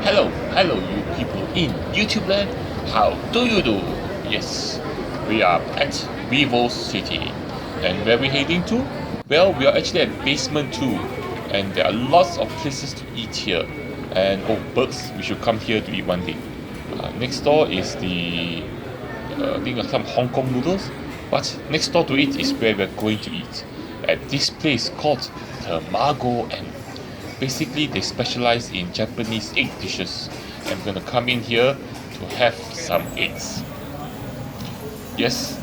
Hello, you people in YouTube land. How do you do? Yes, we are at Vivocity, and where we heading to? Well, we are actually at basement 2, and there are lots of places to eat here. And oh, Burks, we should come here to eat one day. Next door is the I think some Hong Kong noodles. But next door to it is where we're going to eat at this place called Tamago, and basically they specialize in Japanese egg dishes, and we're gonna come in here to have some eggs. Yes,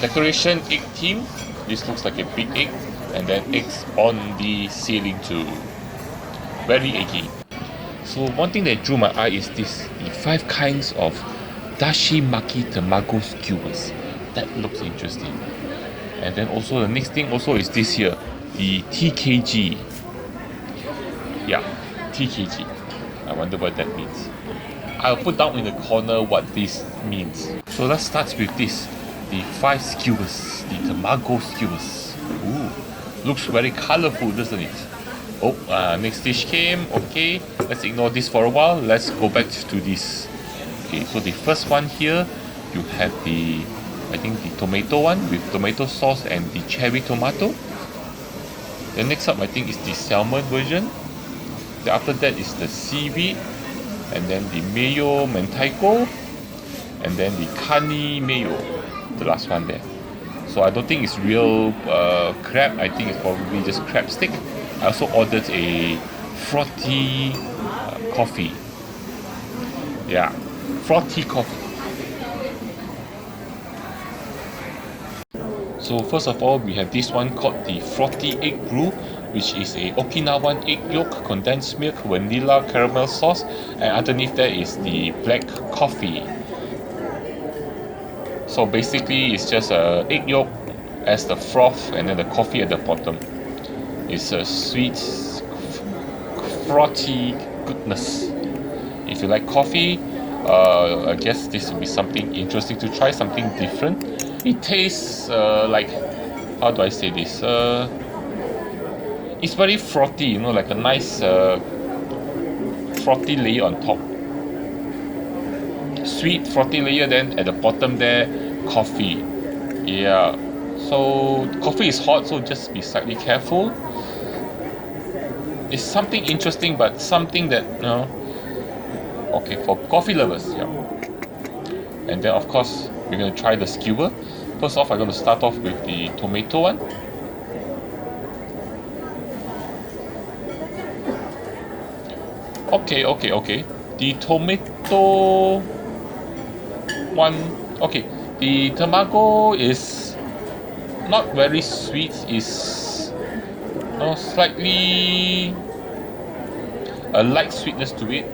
decoration egg theme. This looks like a big egg, and then eggs on the ceiling too. Very eggy. So one thing that drew my eye is this: the 5 kinds of dashimaki tamago skewers. That looks interesting. And then also the next thing also is this here, the TKG. Yeah, TKG. I wonder what that means. I'll put down in the corner what this means. So let's start with this, the 5 skewers, the tamago skewers. Ooh, looks very colorful, doesn't it? Oh, next dish came. Okay, let's ignore this for a while. Let's go back to this. Okay, so the first one here, you have the, I think the tomato one with tomato sauce and the cherry tomato. Then next up I think is the salmon version. Then after that is the seaweed, and then the mayo mentaiko, and then the kani mayo, the last one there. So I don't think it's real crab, I think it's probably just crab stick. I also ordered a frothy coffee. Yeah, frothy coffee. So first of all, we have this one called the frothy egg brew, which is a Okinawan egg yolk, condensed milk, vanilla, caramel sauce, and underneath there is the black coffee. So basically, it's just a egg yolk as the froth, and then the coffee at the bottom. It's a sweet, frothy goodness. If you like coffee, I guess this will be something interesting to try, something different. It tastes like, how do I say this? It's very frothy, you know, like a nice frothy layer on top. Sweet frothy layer, then at the bottom there, coffee. Yeah. So coffee is hot, so just be slightly careful. It's something interesting, but something that, you know, okay, for coffee lovers, yeah. And then of course we're gonna try the skewer. First off, I'm gonna start off with the tomato one. Okay. The tomato one, okay. The tamago is not very sweet, is slightly a light sweetness to it,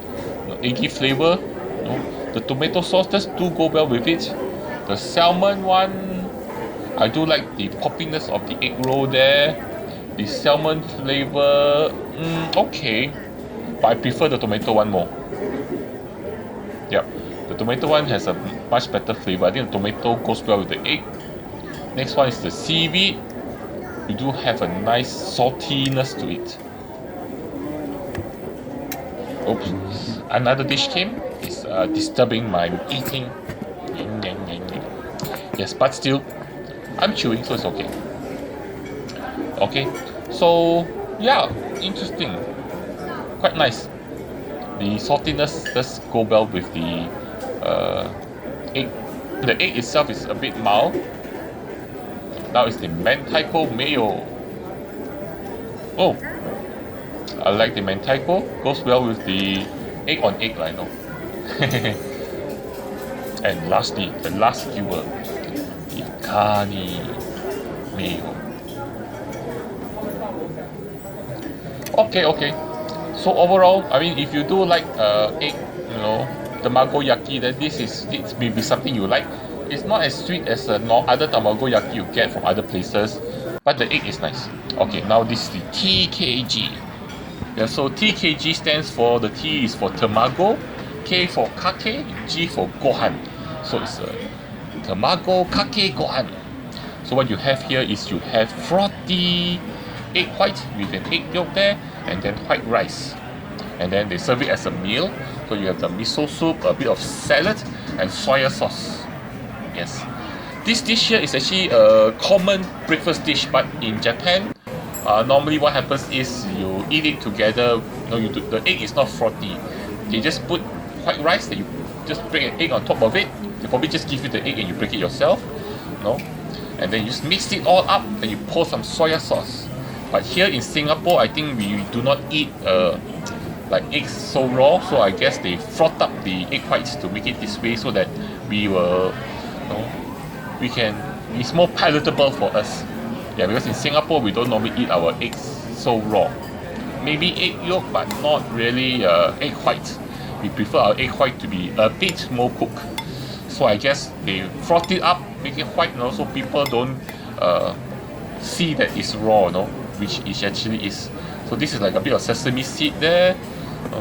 eggy flavor. The tomato sauce does go well with it. The salmon one, I do like the poppiness of the egg roll there. The salmon flavor, okay, but I prefer the tomato one more. Yep, the tomato one has a much better flavor. I think the tomato goes well with the egg. Next one is the seaweed. You do have a nice saltiness to it. Oops, another dish came. It's disturbing my eating. Yes, but still, I'm chewing, so it's okay. Okay, so yeah, interesting. Quite nice. The saltiness does go well with the egg. The egg itself is a bit mild. Now it's the mentaiko mayo. Oh, I like the mentaiko. Goes well with the egg on egg, I know. And lastly, the last skewer, the kani mayo. Okay. So overall, I mean, if you do like egg, you know, tamagoyaki, then this may be something you like. It's not as sweet as the other tamagoyaki you get from other places, but the egg is nice. Okay, now this is the TKG. Yeah, so TKG stands for, the T is for tamago, K for kake, G for gohan. So it's a tamago kake gohan. So what you have here is you have frothy egg white with an egg yolk there, and then white rice. and then they serve it as a meal. So you have the miso soup, a bit of salad, and soya sauce. Yes, this dish here is actually a common breakfast dish, but in Japan, normally what happens is you eat it together. The egg is not frothy. They just put white rice, that you just break an egg on top of it. They probably just give you the egg and you break it yourself, and then you just mix it all up and you pour some soya sauce. But here in Singapore, I think we do not eat like eggs so raw, so I guess they froth up the egg whites to make it this way, so that we will, it's more palatable for us. Yeah, because in Singapore we don't normally eat our eggs so raw. Maybe egg yolk, but not really egg white. We prefer our egg white to be a bit more cooked. So I guess they froth it up, make it white, so people don't see that it's raw, which it actually is. So this is like a bit of sesame seed there.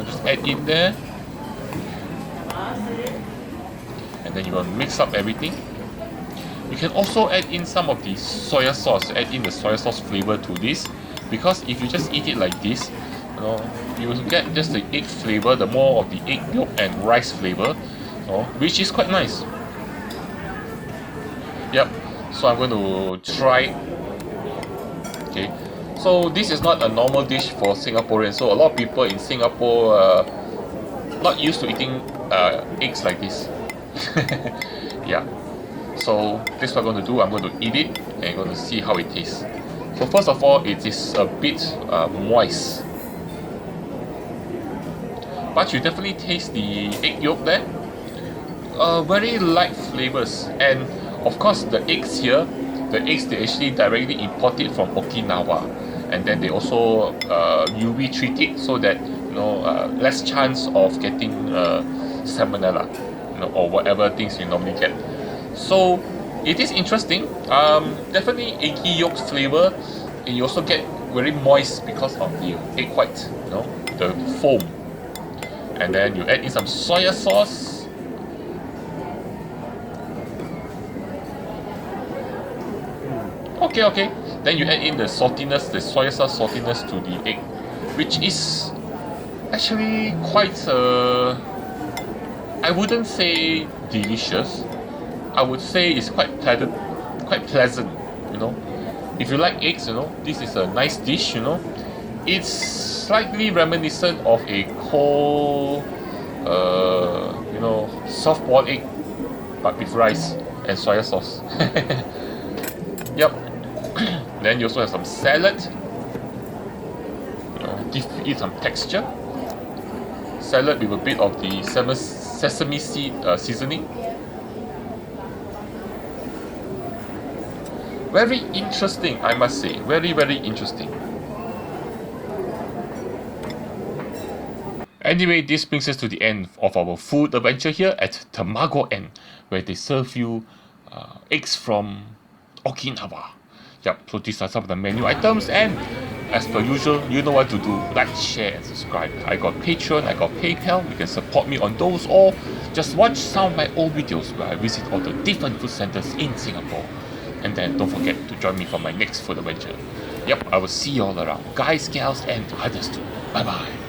Just add in there, and then you want to mix up everything. You can also add in some of the soya sauce, add in the soya sauce flavor to this, because if you just eat it like this, you will get just the egg flavor, the more of the egg yolk and rice flavor, which is quite nice. Yep, so I'm going to try. Okay, so this is not a normal dish for Singaporeans, so a lot of people in Singapore not used to eating eggs like this. Yeah, so this is what I'm going to do. I'm going to eat it and I'm going to see how it tastes. So first of all, it is a bit moist, but you definitely taste the egg yolk there. Very light flavors, and of course the eggs here, they actually directly import it from Okinawa, and then they also UV treat it so that less chance of getting salmonella, or whatever things you normally get. So it is interesting. Definitely eggy yolk flavor, and you also get very moist because of the egg white, the foam. And then you add in some soya sauce. Okay. Then you add in the saltiness, the soya sauce saltiness to the egg, which is actually quite, I wouldn't say delicious. I would say it's quite pleasant. If you like eggs, this is a nice dish. It's slightly reminiscent of a cold, soft-boiled egg, but with rice and soya sauce. Yep. Then you also have some salad. Give it some texture. Salad with a bit of the sesame seed seasoning. Very interesting, I must say. Very, very interesting. Anyway, this brings us to the end of our food adventure here at Tamago, where they serve you eggs from Okinawa. Yep, so these are some of the menu items, and as per usual, you know what to do. Like, share and subscribe. I got Patreon, I got PayPal. You can support me on those, or just watch some of my old videos where I visit all the different food centers in Singapore. And then don't forget to join me for my next food adventure. Yep, I will see you all around. Guys, gals, and others too. Bye bye.